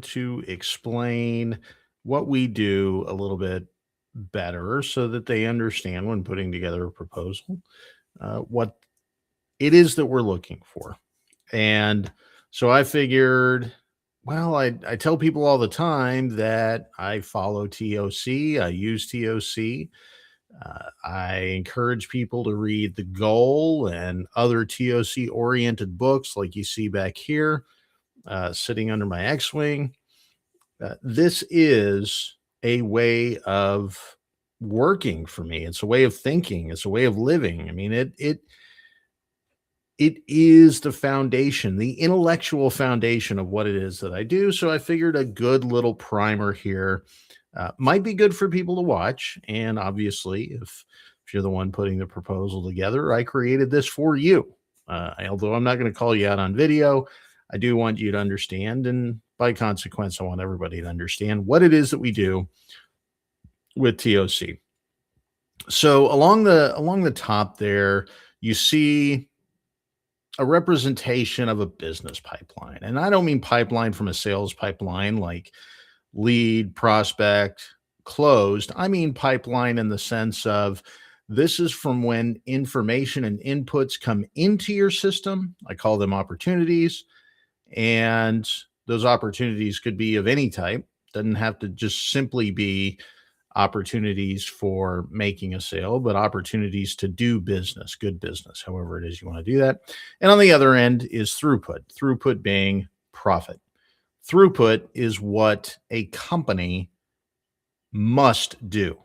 to explain what we do a little bit better so that they understand when putting together a proposal what it is that we're looking for. And so I figured, well, I tell people all the time that I follow TOC, I use TOC. I encourage people to read The Goal and other TOC oriented books like you see back here, sitting under my X Wing. This is a way of working for me. It's a way of thinking. It's a way of living. I mean, it is the foundation, the intellectual foundation of what it is that I do. So I figured a good little primer here might be good for people to watch. And obviously, if you're the one putting the proposal together, I created this for you. Although I'm not going to call you out on video, I do want you to understand, and by consequence, I want everybody to understand what it is that we do with TOC. So along the top there, you see a representation of a business pipeline. And I don't mean pipeline from a sales pipeline like lead, prospect, closed. I mean pipeline in the sense of this is from when information and inputs come into your system. I call them opportunities. And those opportunities could be of any type. Doesn't have to just simply be opportunities for making a sale, but opportunities to do business, good business, however it is you want to do that. And on the other end is throughput being profit. Throughput is what a company must do.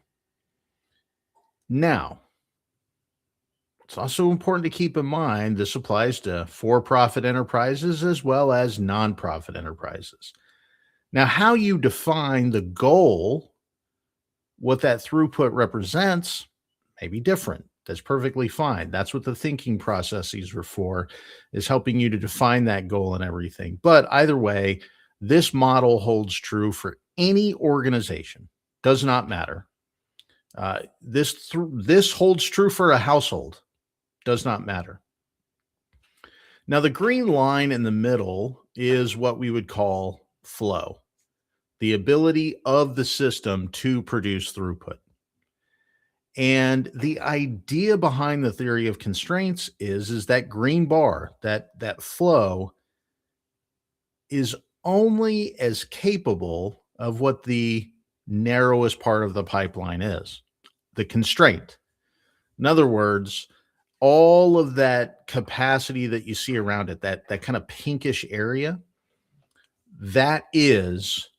Now, it's also important to keep in mind this applies to for-profit enterprises as well as nonprofit enterprises. Now, how you define the goal, what that throughput represents, may be different. That's perfectly fine. That's what the thinking processes are for, is helping you to define that goal and everything. But either way, this model holds true for any organization. Does not matter. This holds true for a household. Does not matter. Now, the green line in the middle is what we would call flow, the ability of the system to produce throughput. And the idea behind the theory of constraints is that green bar, that flow is only as capable of what the narrowest part of the pipeline is, the constraint. In other words, all of that capacity that you see around it, that kind of pinkish area, that is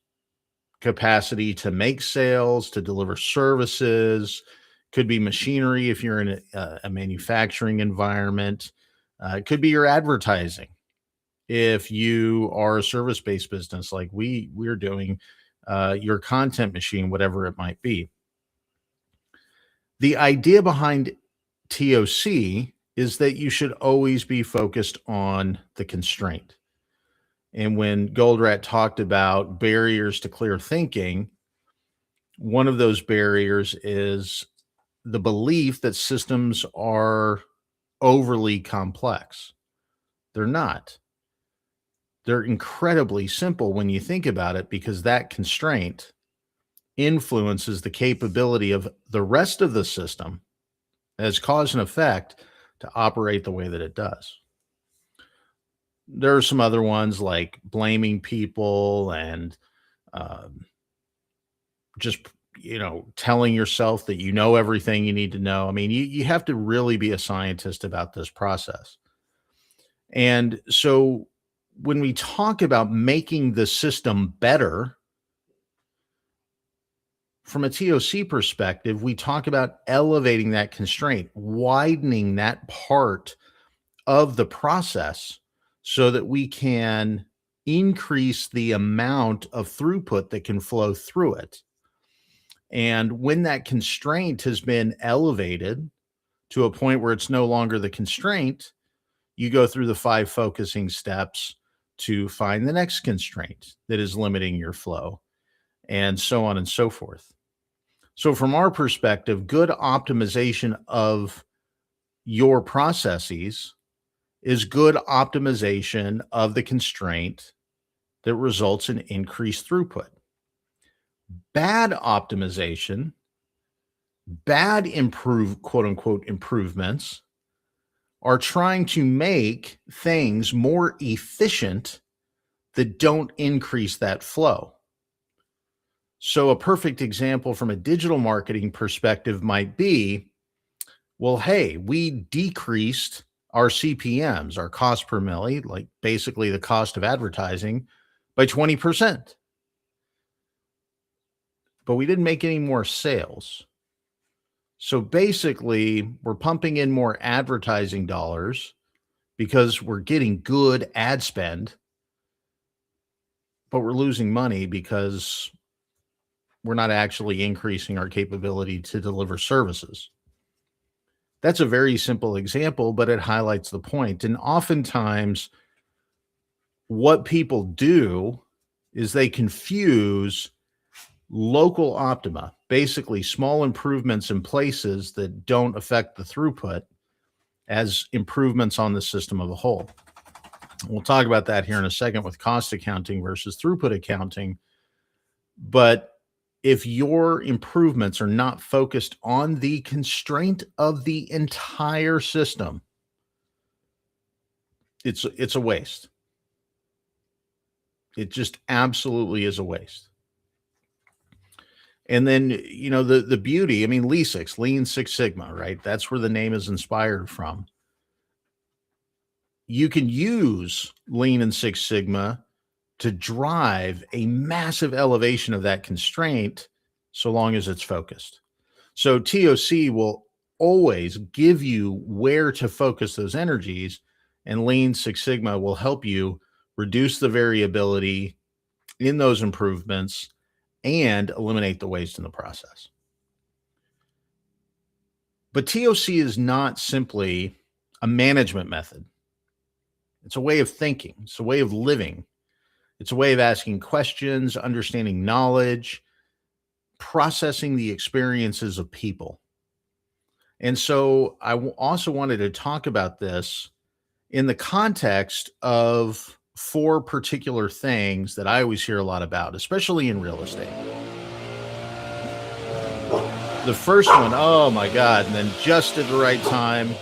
capacity to make sales, to deliver services, could be machinery if you're in a manufacturing environment. It could be your advertising. If you are a service-based business like we're doing, your content machine, whatever it might be. The idea behind TOC is that you should always be focused on the constraint. And when Goldratt talked about barriers to clear thinking, one of those barriers is the belief that systems are overly complex. They're not. They're incredibly simple when you think about it, because that constraint influences the capability of the rest of the system as cause and effect to operate the way that it does. There are some other ones like blaming people and just, telling yourself that you know everything you need to know. I mean, you have to really be a scientist about this process. And so when we talk about making the system better, from a TOC perspective, we talk about elevating that constraint, widening that part of the process so that we can increase the amount of throughput that can flow through it. And when that constraint has been elevated to a point where it's no longer the constraint, you go through the 5 focusing steps to find the next constraint that is limiting your flow, and so on and so forth. So from our perspective, good optimization of your processes is good optimization of the constraint that results in increased throughput. Bad optimization, bad quote unquote improvements, are trying to make things more efficient that don't increase that flow. So a perfect example from a digital marketing perspective might be, well, hey, we decreased our CPMs, our cost per milli, like basically the cost of advertising, by 20%. But we didn't make any more sales. So basically, we're pumping in more advertising dollars because we're getting good ad spend, but we're losing money because we're not actually increasing our capability to deliver services. That's a very simple example, but it highlights the point. And oftentimes, what people do is they confuse local optima, basically small improvements in places that don't affect the throughput, as improvements on the system of a whole. We'll talk about that here in a second with cost accounting versus throughput accounting. But if your improvements are not focused on the constraint of the entire system, it's a waste. It just absolutely is a waste. And then, the beauty, I mean, Lean Six Sigma, right? That's where the name is inspired from. You can use Lean and Six Sigma to drive a massive elevation of that constraint so long as it's focused. So TOC will always give you where to focus those energies, and Lean Six Sigma will help you reduce the variability in those improvements and eliminate the waste in the process. But TOC is not simply a management method. It's a way of thinking. It's a way of living. It's a way of asking questions, understanding knowledge, processing the experiences of people. And so I also wanted to talk about this in the context of 4 particular things that I always hear a lot about, especially in real estate. The first one, oh my God, and then just at the right time,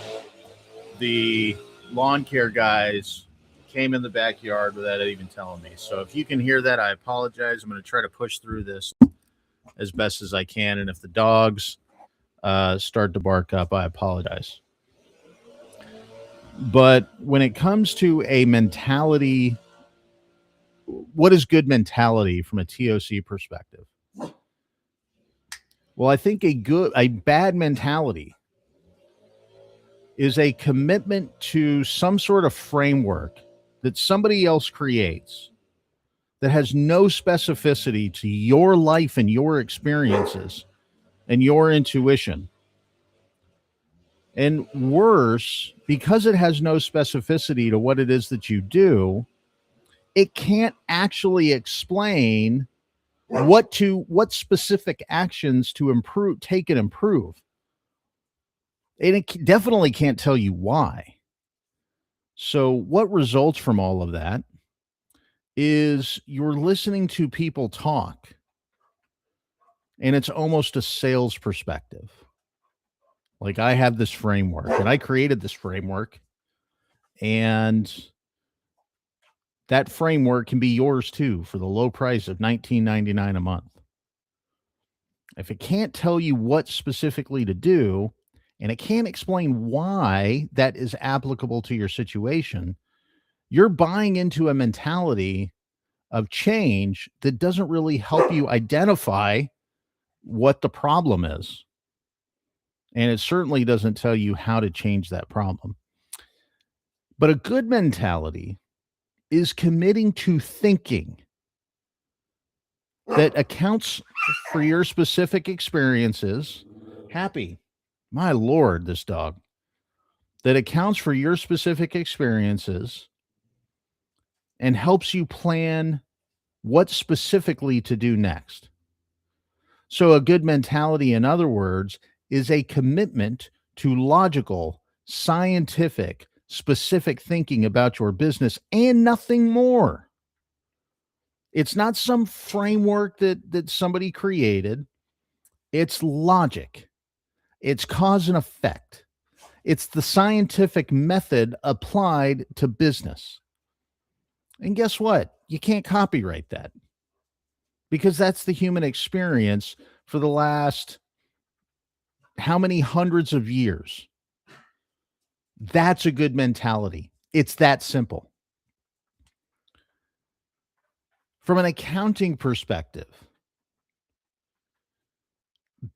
the lawn care guys came in the backyard without even telling me. So if you can hear that, I apologize. I'm going to try to push through this as best as I can. And if the dogs start to bark up, I apologize. But when it comes to a mentality, what is good mentality from a TOC perspective? Well, I think a bad mentality is a commitment to some sort of framework that somebody else creates that has no specificity to your life and your experiences and your intuition. And worse, because it has no specificity to what it is that you do, it can't actually explain what specific actions to take and improve. And it definitely can't tell you why. So what results from all of that is you're listening to people talk, and it's almost a sales perspective. Like, I have this framework, and I created this framework, and that framework can be yours too for the low price of $19.99 a month. If it can't tell you what specifically to do, and it can't explain why that is applicable to your situation, you're buying into a mentality of change that doesn't really help you identify what the problem is. And it certainly doesn't tell you how to change that problem. But a good mentality is committing to thinking that accounts for your specific experiences. Happy. My Lord, this dog. That accounts for your specific experiences and helps you plan what specifically to do next. So a good mentality, in other words, is a commitment to logical, scientific, specific thinking about your business and nothing more. It's not some framework that somebody created. It's logic. It's cause and effect. It's the scientific method applied to business. And guess what? You can't copyright that because that's the human experience for the last how many hundreds of years. That's a good mentality. It's that simple. From an accounting perspective,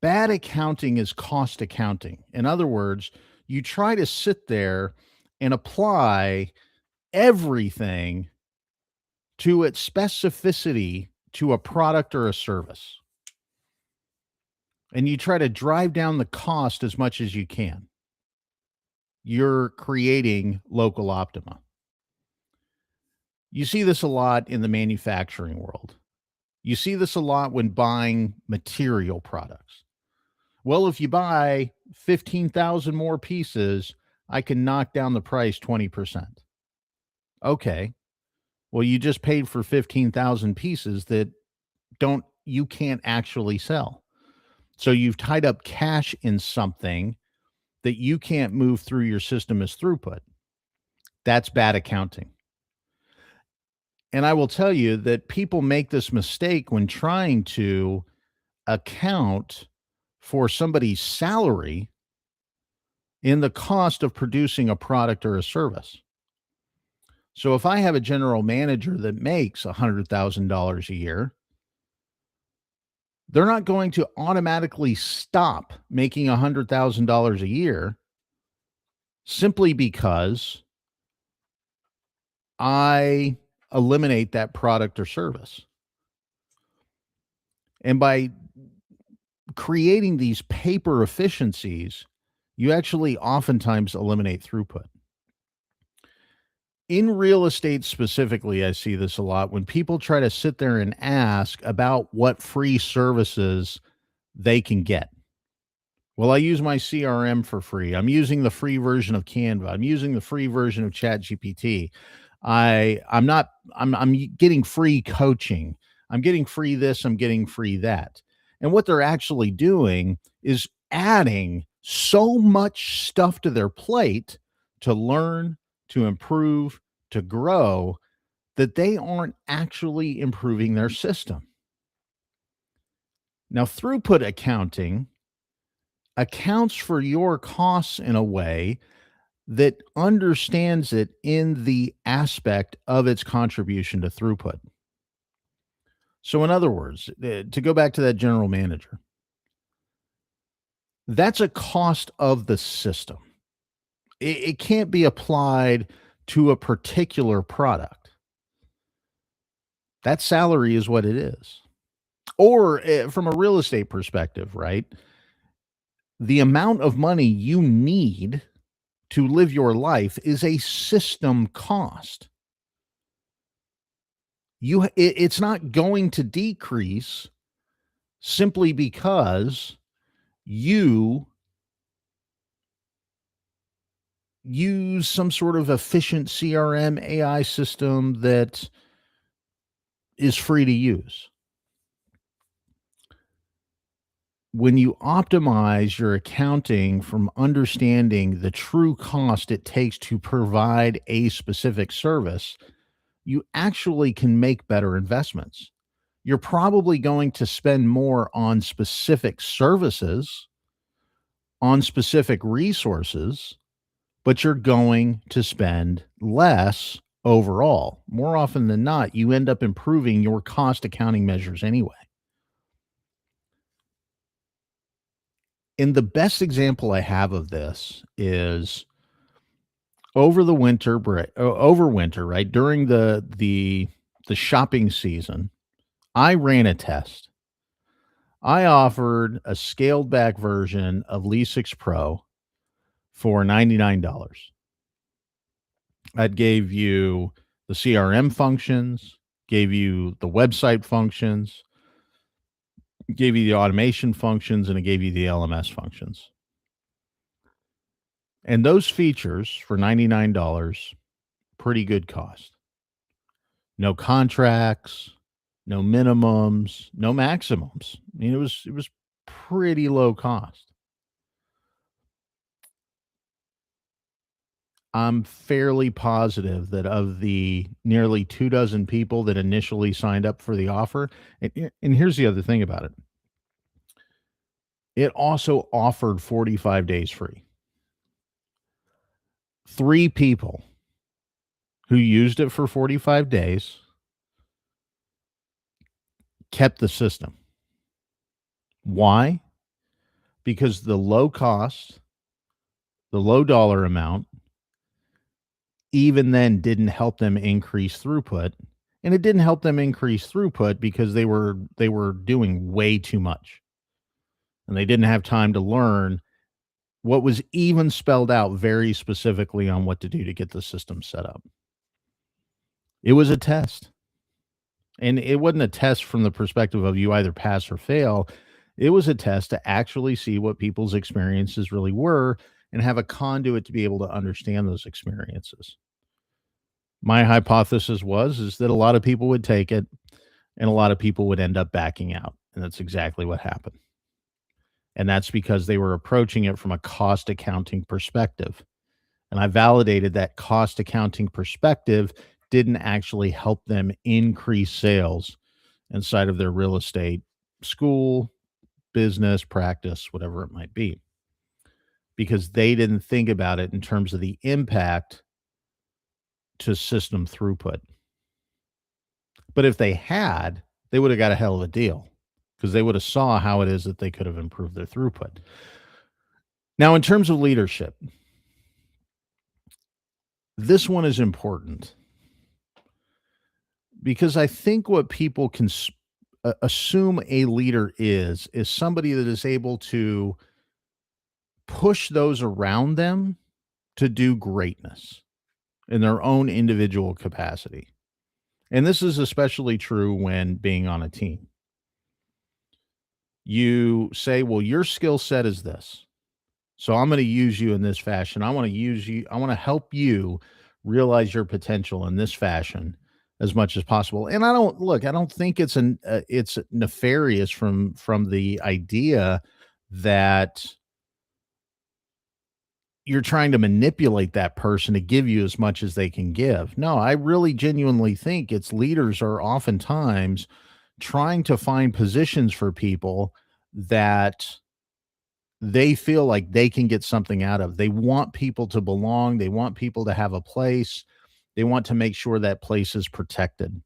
bad accounting is cost accounting. In other words, you try to sit there and apply everything to its specificity to a product or a service. And you try to drive down the cost as much as you can. You're creating local optima. You see this a lot in the manufacturing world. You see this a lot when buying material products. Well, if you buy 15,000 more pieces, I can knock down the price 20%. Okay. Well, you just paid for 15,000 pieces that you can't actually sell. So you've tied up cash in something that you can't move through your system as throughput. That's bad accounting. And I will tell you that people make this mistake when trying to account for somebody's salary in the cost of producing a product or a service. So if I have a general manager that makes $100,000 a year, they're not going to automatically stop making $100,000 a year simply because I eliminate that product or service. And by creating these paper efficiencies, you actually oftentimes eliminate throughput. In real estate specifically, I see this a lot when people try to sit there and ask about what free services they can get. Well, I use my CRM for free. I'm using the free version of Canva. I'm using the free version of ChatGPT. I'm getting free coaching. I'm getting free this, I'm getting free that. And what they're actually doing is adding so much stuff to their plate to learn, to improve, to grow, that they aren't actually improving their system. Now, throughput accounting accounts for your costs in a way that understands it in the aspect of its contribution to throughput. So, in other words, to go back to that general manager, that's a cost of the system. It can't be applied to a particular product. That salary is what it is. Or from a real estate perspective, right? The amount of money you need to live your life is a system cost. It's not going to decrease simply because you use some sort of efficient CRM AI system that is free to use. When you optimize your accounting from understanding the true cost it takes to provide a specific service, you actually can make better investments. You're probably going to spend more on specific services, on specific resources, but you're going to spend less overall. More often than not, you end up improving your cost accounting measures anyway. And the best example I have of this is over the winter break, over winter, right? During the shopping season, I ran a test. I offered a scaled back version of Lee6 Pro for $99. That gave you the CRM functions, gave you the website functions, gave you the automation functions, and it gave you the LMS functions. And those features for $99, pretty good cost. No contracts, no minimums, no maximums. I mean, it was pretty low cost. I'm fairly positive that of the nearly 2 dozen people that initially signed up for the offer, and here's the other thing about it. It also offered 45 days free. 3 people who used it for 45 days kept the system. Why? Because the low cost, the low dollar amount, even then didn't help them increase throughput. And it didn't help them increase throughput because they were doing way too much. And they didn't have time to learn what was even spelled out very specifically on what to do to get the system set up. It was a test. And it wasn't a test from the perspective of you either pass or fail. It was a test to actually see what people's experiences really were and have a conduit to be able to understand those experiences. My hypothesis was is that a lot of people would take it and a lot of people would end up backing out. And that's exactly what happened. And that's because they were approaching it from a cost accounting perspective. And I validated that cost accounting perspective didn't actually help them increase sales inside of their real estate, school, business, practice, whatever it might be, because they didn't think about it in terms of the impact to system throughput. But if they had, they would have got a hell of a deal because they would have saw how it is that they could have improved their throughput. Now, in terms of leadership, this one is important because I think what people can assume a leader is somebody that is able to push those around them to do greatness in their own individual capacity. And this is especially true when being on a team. You say, well, your skill set is this. So I'm going to use you in this fashion. I want to use you. I want to help you realize your potential in this fashion as much as possible. And I don't think it's nefarious from the idea that you're trying to manipulate that person to give you as much as they can give. No, I really genuinely think it's leaders are oftentimes trying to find positions for people that they feel like they can get something out of. They want people to belong. They want people to have a place. They want to make sure that place is protected.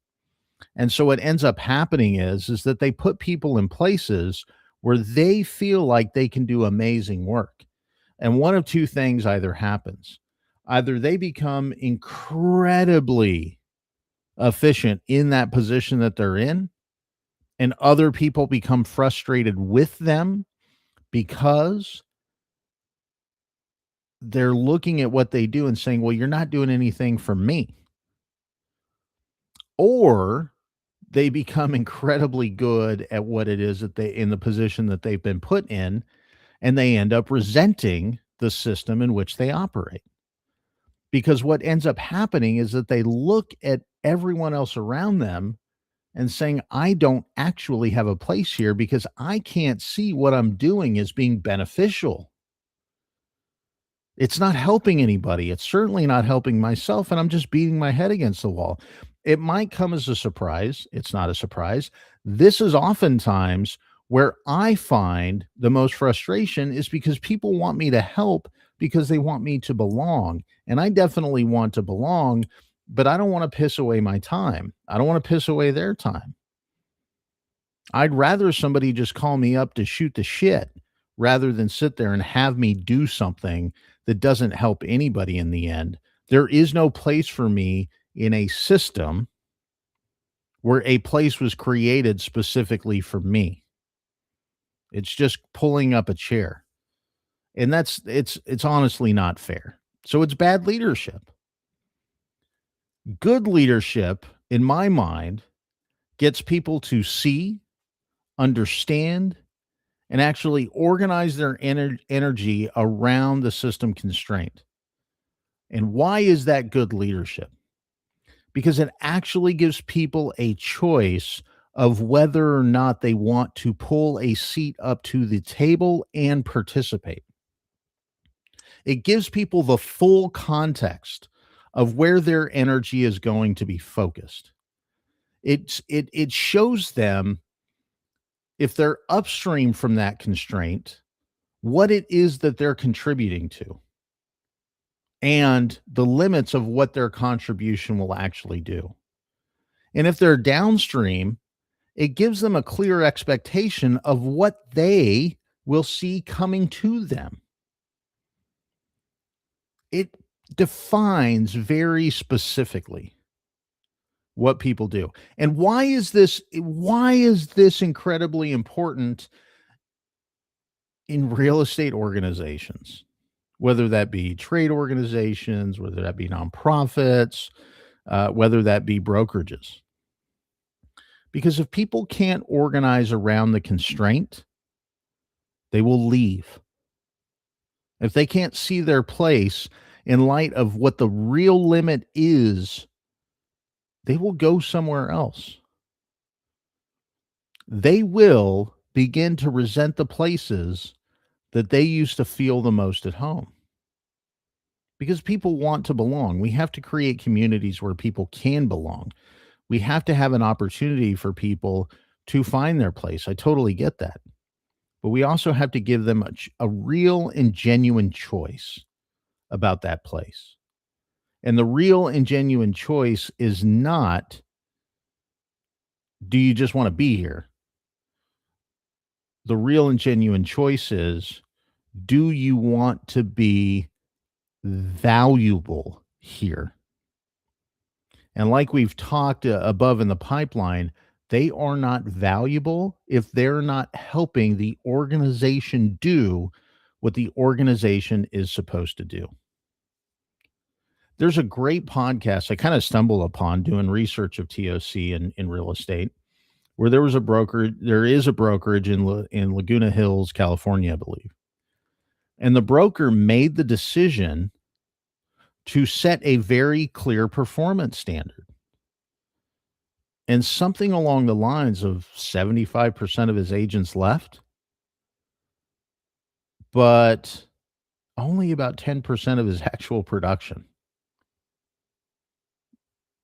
And so what ends up happening is that they put people in places where they feel like they can do amazing work. And one of two things either happens. Either they become incredibly efficient in that position that they're in, and other people become frustrated with them because they're looking at what they do and saying, well, you're not doing anything for me. Or they become incredibly good at what it is that they in the position that they've been put in, and they end up resenting the system in which they operate. Because what ends up happening is that they look at everyone else around them and saying, I don't actually have a place here because I can't see what I'm doing as being beneficial. It's not helping anybody. It's certainly not helping myself, and I'm just beating my head against the wall. It might come as a surprise. It's not a surprise. This is oftentimes where I find the most frustration is because people want me to help because they want me to belong. And I definitely want to belong, but I don't want to piss away my time. I don't want to piss away their time. I'd rather somebody just call me up to shoot the shit rather than sit there and have me do something that doesn't help anybody in the end. There is no place for me in a system where a place was created specifically for me. It's just pulling up a chair. And it's honestly not fair. So it's bad leadership. Good leadership, in my mind, gets people to see, understand, and actually organize their energy around the system constraint. And why is that good leadership? Because it actually gives people a choice of whether or not they want to pull a seat up to the table and participate. It gives people the full context of where their energy is going to be focused. It shows them, if they're upstream from that constraint, what it is that they're contributing to and the limits of what their contribution will actually do. And if they're downstream, it gives them a clear expectation of what they will see coming to them. It defines very specifically what people do. And why is this incredibly important in real estate organizations? Whether that be trade organizations, whether that be nonprofits, whether that be brokerages. Because if people can't organize around the constraint, they will leave. If they can't see their place in light of what the real limit is, they will go somewhere else. They will begin to resent the places that they used to feel the most at home. Because people want to belong. We have to create communities where people can belong. We have to have an opportunity for people to find their place. I totally get that. But we also have to give them a real and genuine choice about that place. And the real and genuine choice is not, do you just want to be here? The real and genuine choice is, do you want to be valuable here? And like we've talked above in the pipeline, they are not valuable if they're not helping the organization do what the organization is supposed to do. There's a great podcast I kind of stumbled upon doing research of TOC in real estate, where there is a brokerage in Laguna Hills, California, I believe. And the broker made the decision to set a very clear performance standard. And something along the lines of 75% of his agents left, but only about 10% of his actual production.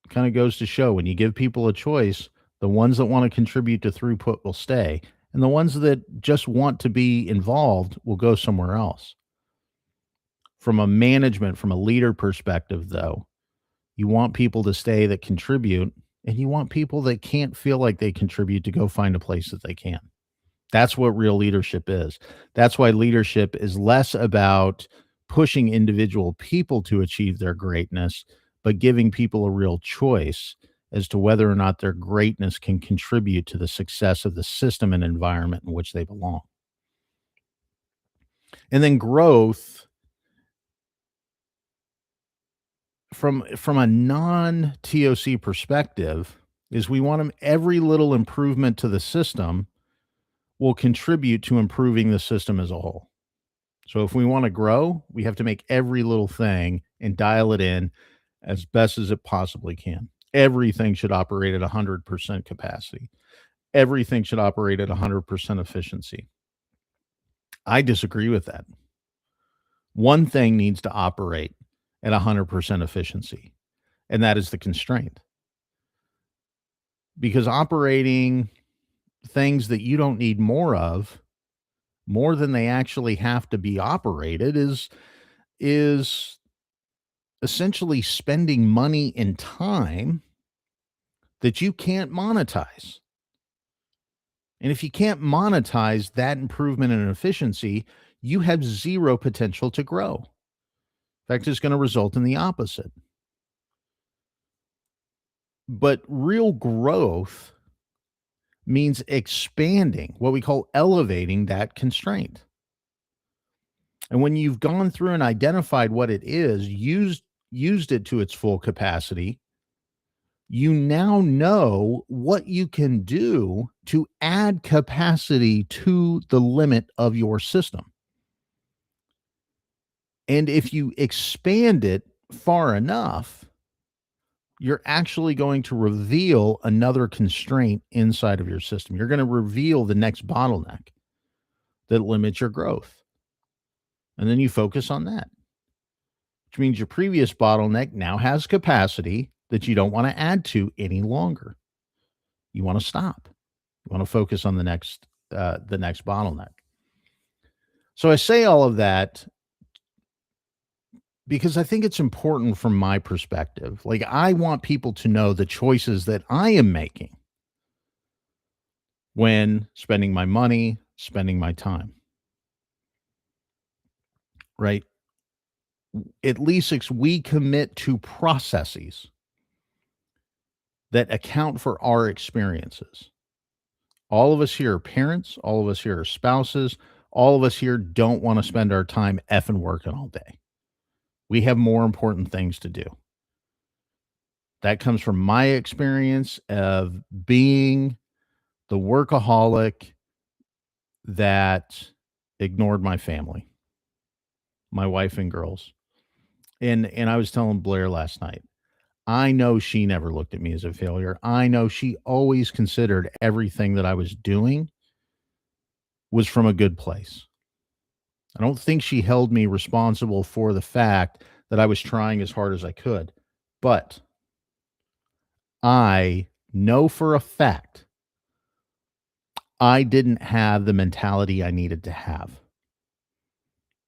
Kind of goes to show, when you give people a choice, the ones that want to contribute to throughput will stay, and the ones that just want to be involved will go somewhere else. From a management, from a leader perspective, though, you want people to stay that contribute, and you want people that can't feel like they contribute to go find a place that they can. That's what real leadership is. That's why leadership is less about pushing individual people to achieve their greatness, but giving people a real choice as to whether or not their greatness can contribute to the success of the system and environment in which they belong. And then growth, from a non-TOC perspective, is we want them, every little improvement to the system will contribute to improving the system as a whole. So if we want to grow, we have to make every little thing and dial it in as best as it possibly can. Everything should operate at 100% capacity. Everything should operate at 100% efficiency. I disagree with that. One thing needs to operate at 100% efficiency, and that is the constraint. Because operating things that you don't need more of, more than they actually have to be operated, is essentially spending money and time that you can't monetize. And if you can't monetize that improvement in efficiency, you have zero potential to grow. In fact, it's going to result in the opposite. But real growth means expanding, what we call elevating that constraint. And when you've gone through and identified what it is, used it to its full capacity, you now know what you can do to add capacity to the limit of your system. And if you expand it far enough, you're actually going to reveal another constraint inside of your system. You're going to reveal the next bottleneck that limits your growth. And then you focus on that, which means your previous bottleneck now has capacity that you don't want to add to any longer. You want to stop. You want to focus on the next bottleneck. So I say all of that because I think it's important from my perspective. Like, I want people to know the choices that I am making when spending my money, spending my time, right? At least we commit to processes that account for our experiences. All of us here are parents, all of us here are spouses, all of us here don't want to spend our time effing working all day. We have more important things to do. That comes from my experience of being the workaholic that ignored my family, my wife and girls. And I was telling Blair last night, I know she never looked at me as a failure. I know she always considered everything that I was doing was from a good place. I don't think she held me responsible for the fact that I was trying as hard as I could. But I know for a fact I didn't have the mentality I needed to have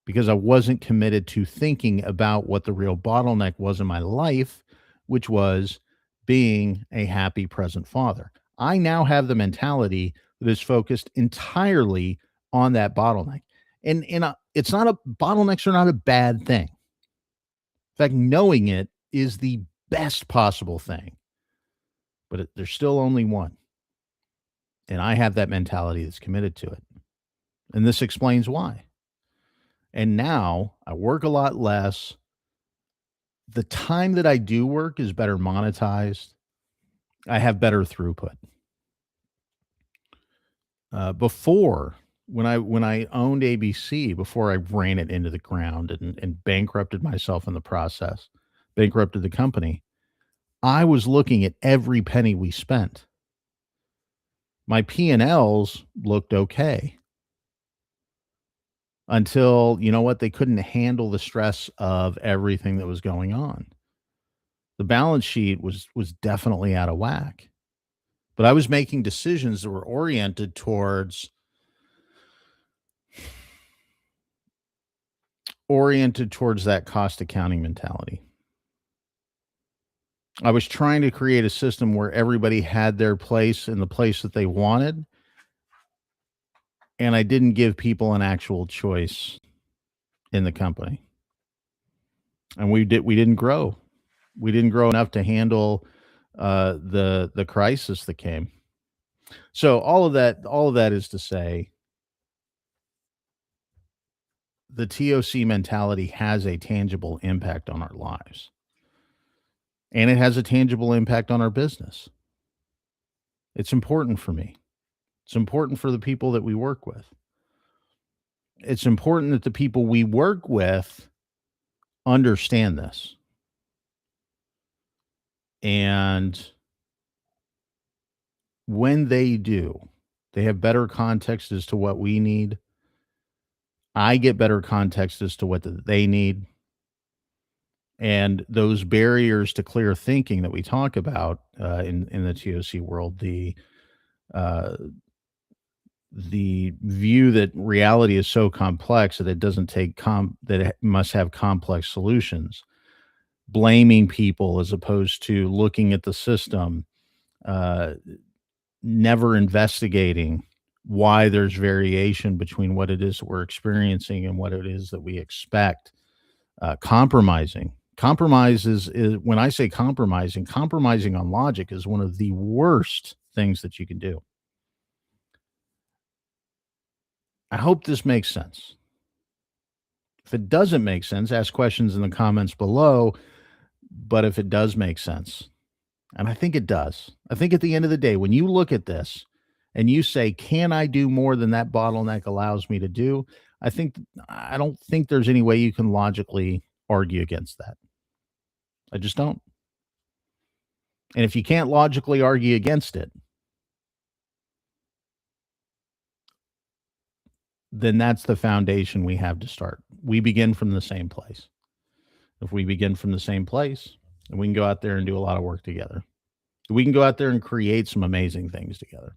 because I wasn't committed to thinking about what the real bottleneck was in my life, which was being a happy present father. I now have the mentality that is focused entirely on that bottleneck. And it's not a bottlenecks are not a bad thing. In fact, knowing it is the best possible thing. But there's still only one. And I have that mentality that's committed to it. And this explains why. And now I work a lot less. The time that I do work is better monetized. I have better throughput. Before, when I owned ABC, before I ran it into the ground and bankrupted myself in the process, bankrupted the company, I was looking at every penny we spent. My P&Ls looked okay until, you know what, they couldn't handle the stress of everything that was going on. The balance sheet was definitely out of whack. But I was making decisions that were oriented towards that cost accounting mentality. I was trying to create a system where everybody had their place in the place that they wanted, and I didn't give people an actual choice in the company. And we didn't grow. We didn't grow enough to handle the crisis that came. So all of that is to say the TOC mentality has a tangible impact on our lives. And it has a tangible impact on our business. It's important for me. It's important for the people that we work with. It's important that the people we work with understand this. And when they do, they have better context as to what we need. I get better context as to what they need. And those barriers to clear thinking that we talk about in the TOC world, uh, the view that reality is so complex that it doesn't take that it must have complex solutions, blaming people as opposed to looking at the system, uh, never investigating why there's variation between what it is that we're experiencing and what it is that we expect, compromising. Compromise is when I say compromising on logic is one of the worst things that you can do. I hope this makes sense. If it doesn't make sense, ask questions in the comments below. But if it does make sense, and I think it does, I think at the end of the day, when you look at this and you say, can I do more than that bottleneck allows me to do? I don't think there's any way you can logically argue against that. I just don't. And if you can't logically argue against it, then that's the foundation we have to start. We begin from the same place. If we begin from the same place, then we can go out there and do a lot of work together. We can go out there and create some amazing things together.